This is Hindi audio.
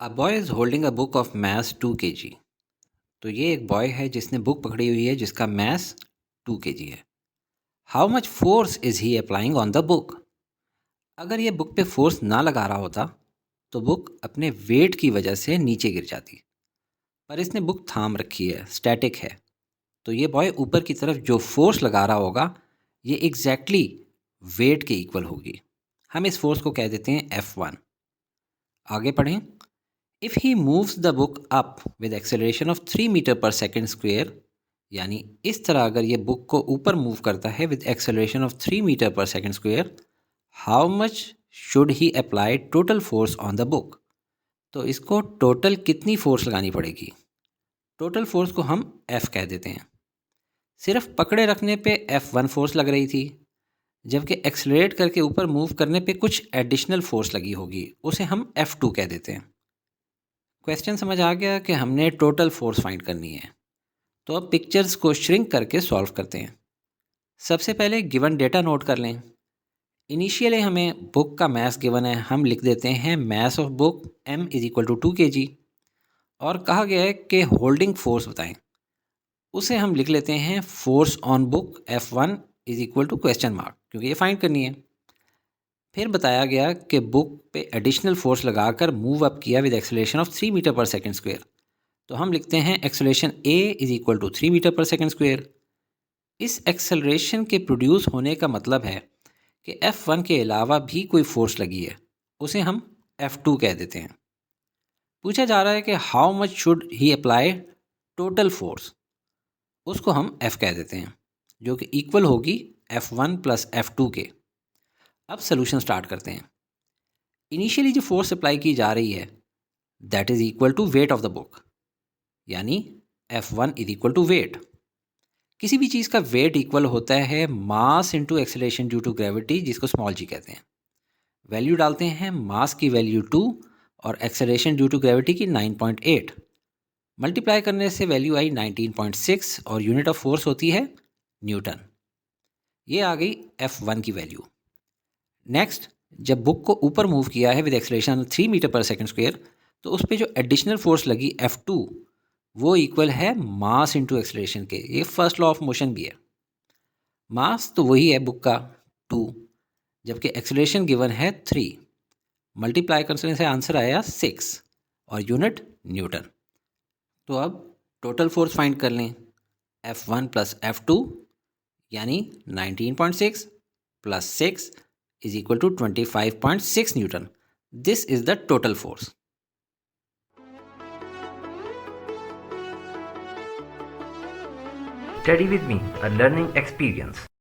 A boy is holding a book of maths 2 kg। तो ये एक बॉय है जिसने बुक पकड़ी हुई है जिसका मैथ्स 2 kg है। How much force is he applying on the book? अगर ये बुक पे फोर्स ना लगा रहा होता तो बुक अपने वेट की वजह से नीचे गिर जाती। पर इसने बुक थाम रखी है, स्टैटिक है। तो ये बॉय ऊपर की तरफ जो फोर्स लगा रहा होगा ये एग्जैक्टली वेट के इक्वल होगी। हम इस फोर्स को कह देते हैं F1। आगे पढ़ें। If he moves the book up with acceleration of 3 metre per second square, यानी इस तरह अगर ये बुक को ऊपर मूव करता है with acceleration of 3 metre per second square, how much should he apply total force on the book? तो इसको टोटल कितनी फोर्स लगानी पड़ेगी? टोटल फोर्स को हम F कह देते हैं। सिर्फ पकड़े रखने पे F1 फोर्स लग रही थी, जबकि एक्सेलरेट करके ऊपर मूव करने पे कुछ एडिशनल फोर्स लगी होगी, उसे हम F2 कह देते हैं। क्वेश्चन समझ आ गया कि हमने टोटल फोर्स फाइंड करनी है। तो अब पिक्चर्स को श्रिंक करके सॉल्व करते हैं। सबसे पहले गिवन डेटा नोट कर लें। इनिशियली हमें बुक का मास गिवन है, हम लिख देते हैं mass of book m is equal to 2 kg। और कहा गया है कि होल्डिंग फोर्स बताएं, उसे हम लिख लेते हैं force on book F1 is equal to question mark, क्योंकि ये फाइंड करनी है। फिर बताया गया कि बुक पे एडिशनल फोर्स लगाकर मूव अप किया with acceleration of 3 metre per second square. तो हम लिखते हैं acceleration a is equal to 3 metre per second square. इस एक्सेलरेशन के प्रोड्यूस होने का मतलब है कि F1 के अलावा भी कोई फोर्स लगी है, उसे हम F2 कह देते हैं। पूछा जा रहा है कि how much should he apply total force, उसको हम F कह देते हैं, जो कि इक्वल होगी F1 प्लस F2 के। अब सोल्यूशन स्टार्ट करते हैं। इनिशियली जो फोर्स अप्लाई की जा रही है that is equal to weight of the book, यानी F1 is equal to wait. किसी भी चीज़ का वेट इक्वल होता है mass into acceleration due to gravity, जिसको स्मॉल जी कहते हैं। वैल्यू डालते हैं, मास की वैल्यू 2 और एक्सेलरेशन ड्यू टू ग्रेविटी की 9.8। मल्टीप्लाई करने से वैल्यू आई 19.6 और यूनिट ऑफ फोर्स होती है न्यूटन। ये आ गई F1 की वैल्यू। नेक्स्ट, जब बुक को ऊपर मूव किया है with acceleration 3 metre per second square, तो उस पर जो एडिशनल फोर्स लगी F2 वो इक्वल है मास इंटू एक्सेलरेशन के। ये फर्स्ट लॉ ऑफ मोशन भी है। मास तो वही है बुक का 2, जबकि एक्सेलरेशन गिवन है 3। मल्टीप्लाई करने से आंसर आया 6 और यूनिट न्यूटन। तो अब टोटल फोर्स फाइंड कर लें। F1 प्लस F2 यानी 19.6 plus 6 is equal to 25.6 newton. This is the total force. Study with me, a learning experience.